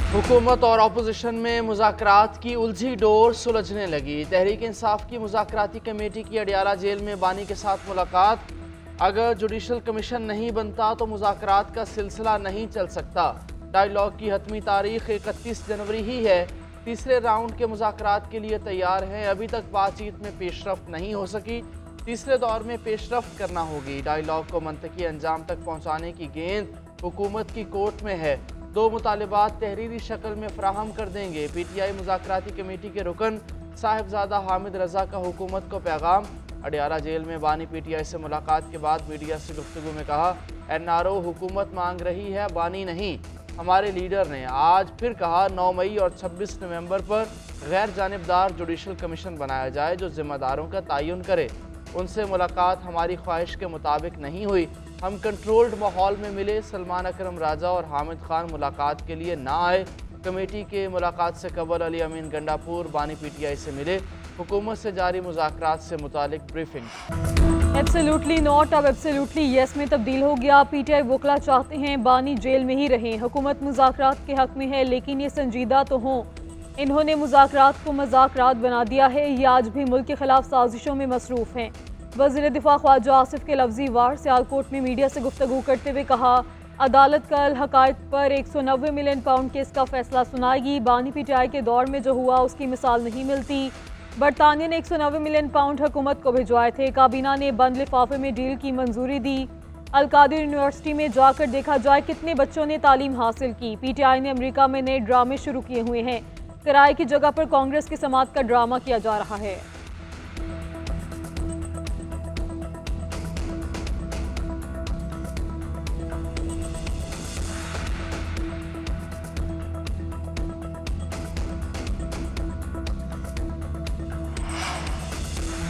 हुकूमत और अपोजिशन में मुज़ाकरात की उलझी डोर सुलझने लगी। तहरीक इंसाफ की मुज़ाकराती कमेटी की अडियाला जेल में बानी के साथ मुलाकात। अगर जुडिशल कमीशन नहीं बनता तो मुज़ाकरात का सिलसिला नहीं चल सकता। डायलॉग की हतमी तारीख 31 जनवरी ही है। तीसरे राउंड के मुज़ाकरात के लिए तैयार हैं। अभी तक बातचीत में पेशरफ्त नहीं हो सकी। तीसरे दौर में पेशरफ्त करना होगी। डायलॉग को मंतकी अंजाम तक पहुँचाने की गेंद हुकूमत की कोर्ट में है। दो मुतालिबात तहरीरी शक्ल में फराहम कर देंगे। पीटीआई मुज़ाकराती कमेटी के रुकन साहिबजादा हामिद रजा का हुकूमत को पैगाम। अडियाला जेल में बानी पीटीआई से मुलाकात के बाद मीडिया से गुफ्तगू में कहा, एनआरओ हुकूमत मांग रही है, बानी नहीं। हमारे लीडर ने आज फिर कहा 9 मई और 26 नवंबर पर गैर जानिबदार जुडिशल कमीशन बनाया जाए जो जिम्मेदारों का तयन करे। उनसे मुलाकात हमारी ख्वाहिश के मुताबिक नहीं हुई। हम कंट्रोल्ड माहौल में मिले। सलमान अकरम राजा और हामिद खान मुलाकात के लिए ना आए। कमेटी के मुलाकात से कबल अली अमीन गंडापुर बानी पीटीआई से मिले। हुकूमत से जारी मुज़ाकरात से मुतालिक ब्रीफिंग। एब्सोल्युटली नॉट अब एब्सोल्युटली यस में तब्दील हो गया। पीटीआई वकला चाहते हैं बानी जेल में ही रहें। हुकूमत मुज़ाकरात के हक में है लेकिन ये संजीदा तो हों। इन्होंने मुज़ाकरात को मज़ाकरात बना दिया है। ये आज भी मुल्क के खिलाफ साजिशों में मसरूफ़ हैं। वज़ीर दिफा ख्वाजा आसिफ के लफ्ज़ी वार सियालकोट में मीडिया से गुफ्तगू करते हुए कहा, अदालत कल हक़ाइक़ पर 190 मिलियन पाउंड केस का फैसला सुनाएगी। बानी पीटीआई के दौर में जो हुआ उसकी मिसाल नहीं मिलती। बरतानिया ने 190 मिलियन पाउंड हुकूमत को भिजवाए थे। काबीना ने बंद लिफाफे में डील की मंजूरी दी। अलकादिर यूनिवर्सिटी में जाकर देखा जाए कितने बच्चों ने तालीम हासिल की। पीटीआई ने अमेरिका में नए ड्रामे शुरू किए हुए हैं। किराए की जगह पर कांग्रेस की समात का ड्रामा किया जा रहा है।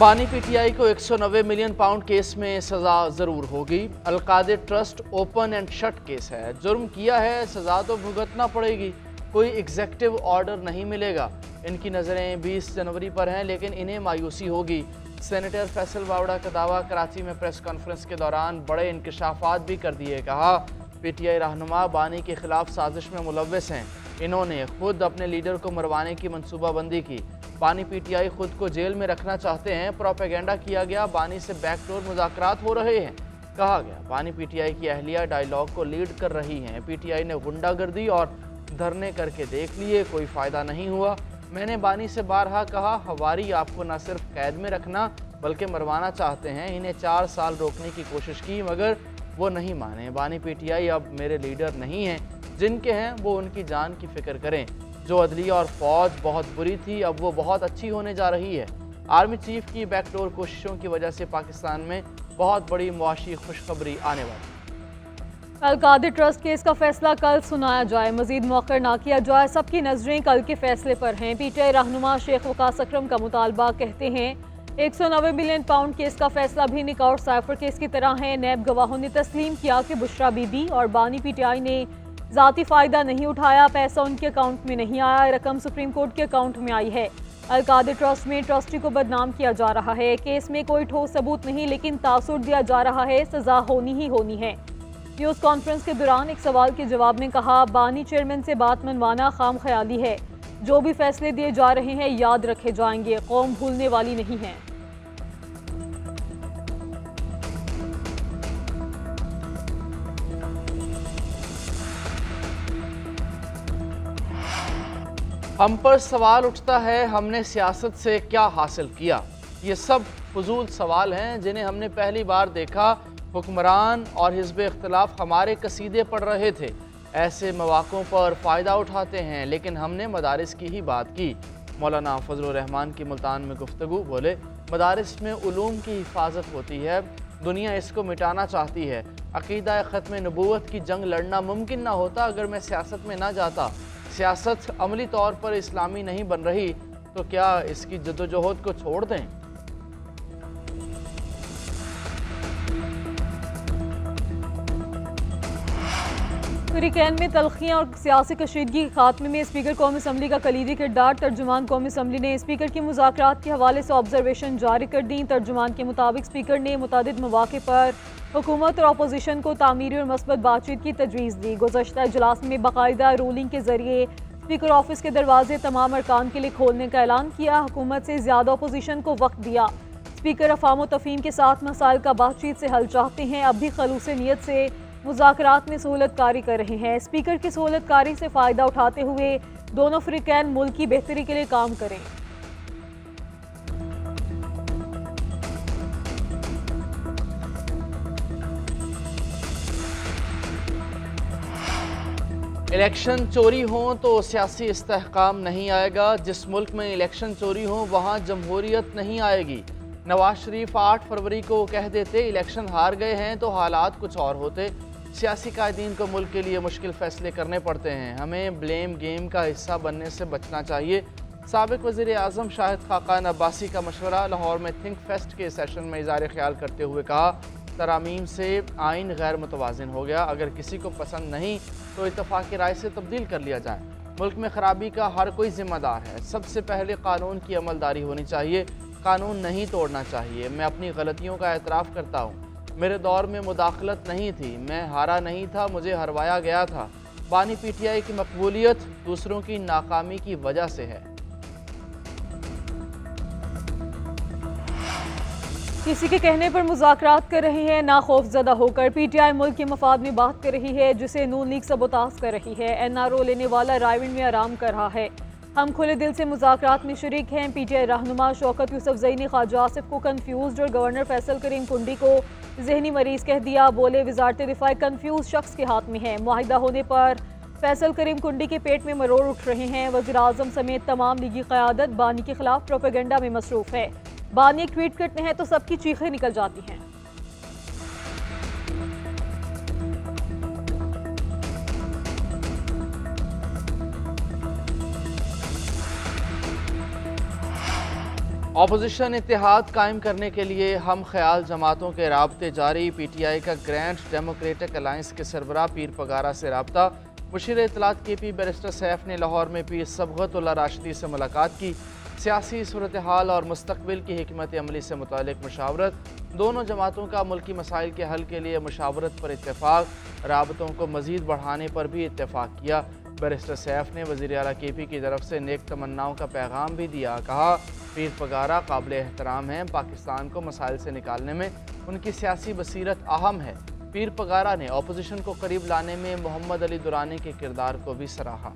बानी पीटीआई को 190 मिलियन पाउंड केस में सज़ा ज़रूर होगी। Al-Qadir trust open and shut case है। जुर्म किया है, सज़ा तो भुगतना पड़ेगी। कोई एग्जेक्टिव ऑर्डर नहीं मिलेगा। इनकी नज़रें 20 जनवरी पर हैं लेकिन इन्हें मायूसी होगी। सेनेटर फैसल वावड़ा का दावा कराची में प्रेस कॉन्फ्रेंस के दौरान बड़े इंकशाफात भी कर दिए। कहा, पीटीआई रहनुमा बानी के खिलाफ साजिश में मुलव्वस हैं। इन्होंने खुद अपने लीडर को मरवाने की मनसूबाबंदी की। बानी पीटीआई खुद को जेल में रखना चाहते हैं। प्रोपेगेंडा किया गया बानी से बैकडोर मुज़ाकरात हो रहे हैं। कहा गया बानी पीटीआई की अहलिया डायलॉग को लीड कर रही हैं। पीटीआई ने गुंडागर्दी और धरने करके देख लिए, कोई फ़ायदा नहीं हुआ। मैंने बानी से बारहा कहा, हवारी आपको न सिर्फ कैद में रखना बल्कि मरवाना चाहते हैं। इन्हें 4 साल रोकने की कोशिश की मगर वो नहीं माने। बानी पीटीआई अब मेरे लीडर नहीं हैं। जिनके हैं वो उनकी जान की फ़िक्र करें। जो अदलिया और फौज बहुत बुरी थी अब वो बहुत अच्छी होने जा रही है। आर्मी चीफ की बैकडोर कोशिशों की वजह से पाकिस्तान में बहुत बड़ी मुआशी खुशखबरी आने वाली। अलकादिर ट्रस्ट केस का फैसला कल सुनाया जाए, मजीद मौखर ना किया जाए। सबकी नजरें कल के फैसले पर हैं। पीटीआई रहनुमा शेख वकास अकरम का मुतालबा, कहते हैं 190 मिलियन पाउंड केस का फैसला भी निकाह और साइफर केस की तरह है। नैब गवाहों ने तस्लीम किया कि बुशरा बीबी और बानी पीटीआई ने ज़ाती फ़ायदा नहीं उठाया। पैसा उनके अकाउंट में नहीं आया, रकम सुप्रीम कोर्ट के अकाउंट में आई है। अलकादिर ट्रस्ट में ट्रस्टी को बदनाम किया जा रहा है। केस में कोई ठोस सबूत नहीं लेकिन तासुर दिया जा रहा है। सज़ा होनी ही होनी है। न्यूज़ कॉन्फ्रेंस के दौरान एक सवाल के जवाब में कहा, बानी चेयरमैन से बात मनवाना खाम ख्याली है। जो भी फैसले दिए जा रहे हैं याद रखे जाएंगे। कौम भूलने वाली नहीं है। हम पर सवाल उठता है, हमने सियासत से क्या हासिल किया? ये सब फजूल सवाल हैं जिन्हें हमने पहली बार देखा। हुक्मरान और हिज़्ब इख्तिलाफ हमारे कसीदे पढ़ रहे थे। ऐसे मौक़ों पर फ़ायदा उठाते हैं। लेकिन हमने मदारिस की ही बात की। मौलाना फजलुर रहमान की मुल्तान में गुफ्तगू, बोले, मदारिस में उलूम की हिफाजत होती है। दुनिया इसको मिटाना चाहती है। अक़ीदा ख़त्म नबूवत की जंग लड़ना मुमकिन ना होता अगर मैं सियासत में ना जाता। सियासत अमली तौर पर इस्लामी नहीं बन रही तो क्या इसकी जद्दोजहद को छोड़ दें? हुरिकेन में तलखियाँ और सियासी कशीदगी के खात्मे में स्पीकर कौमी असम्बली का कलीदी किरदार। तर्जुमान कौमी असम्बली ने स्पीकर की मुज़ाकरात के हवाले से ऑब्जर्वेशन जारी कर दी। तर्जुमान के मुताबिक स्पीकर ने मुतादिद मौक़े पर हुकूमत और अपोजिशन को तामीरी और मस्बत बातचीत की तजवीज़ दी। गुज़श्ता इजलास में बाकायदा रूलिंग के जरिए स्पीकर ऑफिस के दरवाजे तमाम अरकान के लिए खोलने का ऐलान किया। हुकूमत से ज्यादा अपोजिशन को वक्त दिया। स्पीकर अफाम तफहीम के साथ मसाइल का बातचीत से हल चाहते हैं। अब भी खलूस नीयत से मुज़ाकरात में सहूलत कारी कर रहे हैं। स्पीकर की सहूलत कारी से फ़ायदा उठाते हुए दोनों फ़रीक़ैन मुल्क की बेहतरी के लिए काम करें। इलेक्शन चोरी हों तो सियासी इस्तेहकाम नहीं आएगा। जिस मुल्क में इलेक्शन चोरी हों वहाँ जमहूरियत नहीं आएगी। नवाज शरीफ 8 फरवरी को कह देते इलेक्शन हार गए हैं तो हालात कुछ और होते। सियासी कायदीन को मुल्क के लिए मुश्किल फ़ैसले करने पड़ते हैं। हमें ब्लेम गेम का हिस्सा बनने से बचना चाहिए। साबिक़ वज़ीर आज़म शाहिद खाकान अब्बासी का मशवरा। लाहौर में थिंक फेस्ट के सेशन में इज़हार ख्याल करते हुए कहा, तरामीम से आइन गैर मुतवाज़िन हो गया। अगर किसी को पसंद नहीं तो इत्तफ़ाक़ी राय से तब्दील कर लिया जाए। मुल्क में ख़राबी का हर कोई ज़िम्मेदार है। सबसे पहले कानून की अमलदारी होनी चाहिए, कानून नहीं तोड़ना चाहिए। मैं अपनी गलतियों का एतराफ़ करता हूँ। मेरे दौर में मुदाखलत नहीं थी, मैं हारा नहीं था, मुझे हरवाया गया था। बानी PTI की मकबूलियत दूसरों की नाकामी की वजह से है। किसी के कहने पर मुज़ाकरात कर रही है ना खौफज़दा होकर। PTI मुल्क के मफाद में बात कर रही है जिसे नून लीग सबोताज कर रही है। NRO लेने वाला रायविंड में आराम कर रहा है। हम खुले दिल से मुज़ाकरात में शरीक हैं। PTI रहनुमा शौकत यूसुफजई ने ख्वाजा आसिफ को कन्फ्यूज और गवर्नर फैसल करीम कुंडी को जहनी मरीज कह दिया। बोले, वजारत दिफा कन्फ्यूज शख्स के हाथ में है। मुआहिदा होने पर फैसल करीम कुंडी के पेट में मरोड़ उठ रहे हैं। वज़ीर आज़म समेत तमाम लीगी क़यादत बानी के खिलाफ प्रोपेगेंडा में मसरूफ़ है। बानी एक ट्वीट करते हैं तो सबकी चीखें निकल जाती हैं। अपोजिशन इत्तेहाद कायम करने के लिए हम ख्याल जमातों के राब्ते जारी। PTI का ग्रैंड डेमोक्रेटिक अलायंस के सरबराह पीर पगारा से रब्ता। मुशीर इत्तलात KP बैरिस्टर सैफ ने लाहौर में पीर सबगतुल्लाह राशिदी से मुलाकात की। सियासी सूरत हाल और मुस्तकबिल की हिकमत अमली से मुतालिक मुशावरत। दोनों जमातों का मुल्की मसाइल के हल के लिए मुशावरत पर इत्तेफाक। राबतों को मज़ीद बढ़ाने पर भी इत्तेफाक किया। बैरिस्टर सैफ ने वज़ीर आला KP की तरफ से नेक तमन्नाओं का पैगाम भी दिया। कहा, पीर पगारा काबिल एहतराम हैं। पाकिस्तान को मसाइल से निकालने में उनकी सियासी बसीरत अहम है। पीर पगारा ने अपोजिशन को करीब लाने में मोहम्मद अली दुरानी के किरदार को भी सराहा।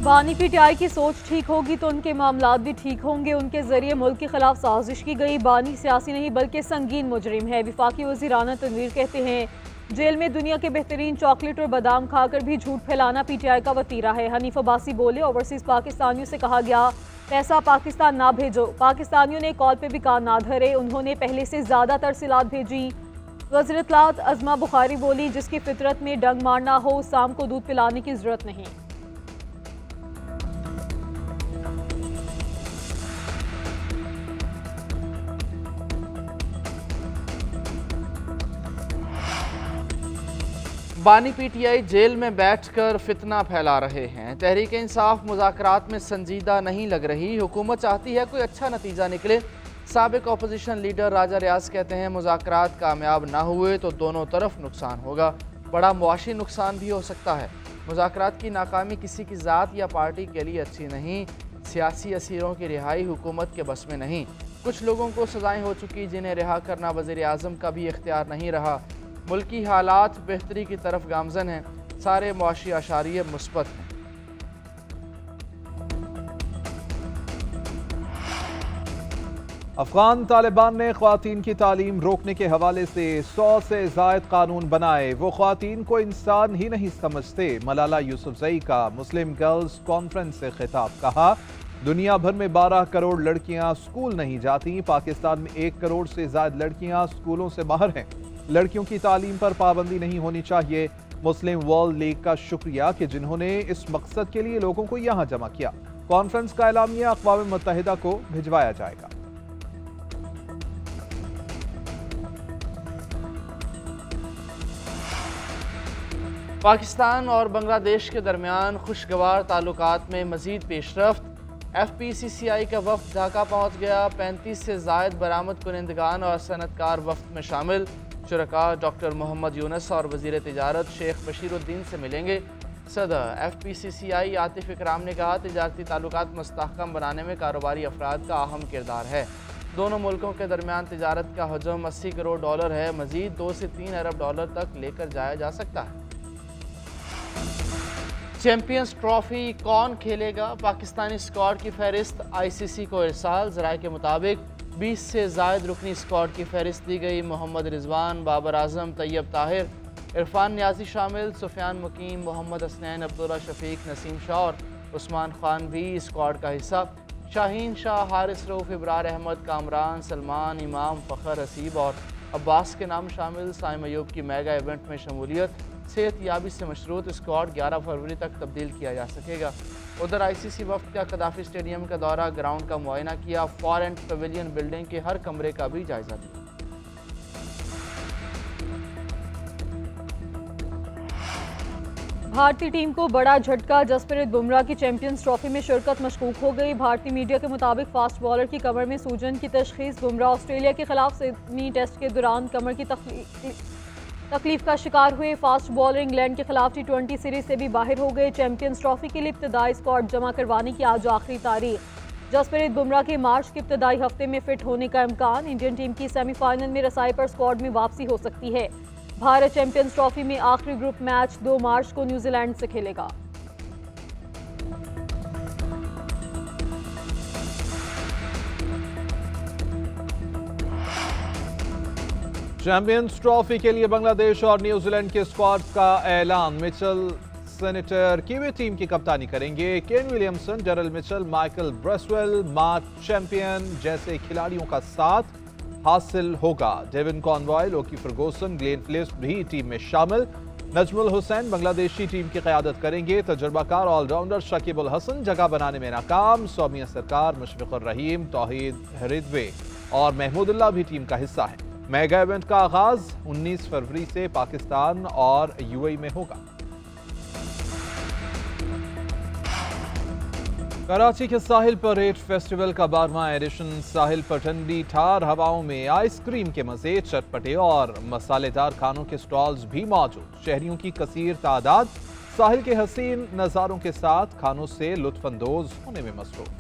बानी PTI की सोच ठीक होगी तो उनके मामलात भी ठीक होंगे। उनके जरिए मुल्क के खिलाफ साजिश की गई। बानी सियासी नहीं बल्कि संगीन मुजरिम है। विफाकी वज़ीर आना तनवीर कहते हैं, जेल में दुनिया के बेहतरीन चॉकलेट और बादाम खाकर भी झूठ फैलाना PTI का वतीरा है। हनीफ अब्बासी बोले, ओवरसीज पाकिस्तानियों से कहा गया पैसा पाकिस्तान ना भेजो। पाकिस्तानियों ने कॉल पे भी कान ना धरे। उन्होंने पहले से ज़्यादा तरसीलात भेजी। वज़ीर इत्तलात अज़मा बुखारी बोली, जिसकी फितरत में डंग मारना हो शाम को दूध पिलाने की ज़रूरत नहीं। बानी PTI जेल में बैठकर फितना फैला रहे हैं। तहरीक इंसाफ मुज़ाकरात में संजीदा नहीं लग रही। हुकूमत चाहती है कोई अच्छा नतीजा निकले। साबिक अपोजिशन लीडर राजा रियाज कहते हैं, मुज़ाकरात कामयाब ना हुए तो दोनों तरफ नुकसान होगा। बड़ा मुआशी नुकसान भी हो सकता है। मुज़ाकरात की नाकामी किसी की ज़ात या पार्टी के लिए अच्छी नहीं। सियासी असीरों की रिहाई हुकूमत के बस में नहीं। कुछ लोगों को सज़ाएँ हो चुकी जिन्हें रिहा करना वज़ीर आज़म का भी इख्तियार नहीं रहा। मुल्की हालात बेहतरी की तरफ गामजन हैं। सारे मुआशी आशारिये मुस्बत हैं। अफगान तालिबान ने ख्वातीन की तालीम रोकने के हवाले से 100 से ज़ायद कानून बनाए। वो ख्वातीन को इंसान ही नहीं समझते। मलाला यूसुफजई का मुस्लिम गर्ल्स कॉन्फ्रेंस से खिताब। कहा, दुनिया भर में 12 करोड़ लड़कियां स्कूल नहीं जाती। पाकिस्तान में 1 करोड़ से ज़ायद लड़कियां स्कूलों से बाहर हैं। लड़कियों की तालीम पर पाबंदी नहीं होनी चाहिए। मुस्लिम वर्ल्ड लीग का शुक्रिया कि जिन्होंने इस मकसद के लिए लोगों को यहाँ जमा किया। कॉन्फ्रेंस का एलामिया अक़वाम मुत्तहिदा को भिजवाया जाएगा। पाकिस्तान और बांग्लादेश के दरमियान खुशगवार ताल्लुकात में मज़ीद पेशरफ्त। FPCCI का वफ़द ढाका पहुँच गया। 35 से ज़ायद बरामद कुनिंदगान और सनतकार वफ़द में शामिल। शुरका डॉक्टर मोहम्मद यूनुस और वज़ीर तिजारत शेख बशीरुद्दीन से मिलेंगे। सदर FPCCI आतिफ इकराम ने कहा, तिजारती ताल्लुकात मुस्तहकम बनाने में कारोबारी अफराद का अहम किरदार है। दोनों मुल्कों के दरमियान तिजारत का हजम $80 करोड़ है। मजीद 2 से 3 अरब डॉलर तक लेकर जाया जा सकता है। चैंपियंस ट्रॉफी कौन खेलेगा? पाकिस्तानी स्क्वाड की फहरिस्त ICC को इरसाल। ज़राए के मुताबिक 20 से ज़ायद रुकनी स्क्वाड की फहरिस्त दी गई। मोहम्मद रिजवान, बाबर आजम, तैयब ताहिर, इरफान न्याजी शामिल, सुफियान मुकीम, मोहम्मद हसनैन, अब्दुल्ला शफीक, नसीम शाह और उस्मान खान भी स्क्वाड का हिस्सा। शाहीन शाह, हारिस रऊफ, इब्रार अहमद, कामरान, सलमान, इमाम, फ़खर, हसीब और अब्बास के नाम शामिल। साइम अयूब की मेगा इवेंट में शमूलियत। सेहत याबी से मशरूत स्क्वाड 11 फरवरी तक तब्दील किया जा सकेगा। उधर ICC वफ्द का कदाफी स्टेडियम का दौरा, ग्राउंड का मुआयना किया। फॉरेन पवेलियन बिल्डिंग के हर कमरे का भी जायजा लिया। भारतीय टीम को बड़ा झटका। जसप्रीत बुमराह की चैंपियंस ट्रॉफी में शिरकत मशकूक हो गई। भारतीय मीडिया के मुताबिक फास्ट बॉलर की कमर में सूजन की तशखीस। बुमराह ऑस्ट्रेलिया के खिलाफ सिडनी टेस्ट के दौरान कमर की तकलीफ का शिकार हुए। फास्ट बॉलर इंग्लैंड के खिलाफ T20 सीरीज से भी बाहर हो गए। चैंपियंस ट्रॉफी के लिए इब्तदाई स्क्वाड जमा करवाने की आज आखिरी तारीख। जसप्रीत बुमराह के मार्च के इब्तदाई हफ्ते में फिट होने का इम्कान। इंडियन टीम की सेमीफाइनल में रसाई पर स्क्वाड में वापसी हो सकती है। भारत चैंपियंस ट्रॉफी में आखिरी ग्रुप मैच 2 मार्च को न्यूजीलैंड से खेलेगा। चैंपियंस ट्रॉफी के लिए बांग्लादेश और न्यूजीलैंड के स्क्वाड का ऐलान। मिचेल सेनेटर कीवी टीम की कप्तानी करेंगे। Kane Williamson, Daryl Mitchell, Michael Bracewell, Mark Chapman जैसे खिलाड़ियों का साथ हासिल होगा। Devon Conway, Lockie Ferguson, Glenn Phillips भी टीम में शामिल। नजमुल हुसैन बांग्लादेशी टीम की क़यादत करेंगे। तजुर्बाकार ऑलराउंडर शकीब उल हसन जगह बनाने में नाकाम। सौमिया सरकार, मुशफिकुर रहीम, तौहीद रिदवे और महमूदुल्लाह भी टीम का हिस्सा है। मेगा इवेंट का आगाज 19 फरवरी से पाकिस्तान और UAE में होगा। कराची के साहिल पर रेट फेस्टिवल का 12वां एडिशन। साहिल पर ठंडी ठार हवाओं में आइसक्रीम के मजे, चटपटे और मसालेदार खानों के स्टॉल्स भी मौजूद। शहरियों की कसीर तादाद साहिल के हसीन नज़ारों के साथ खानों से लुत्फानंदोज होने में मसरूफ।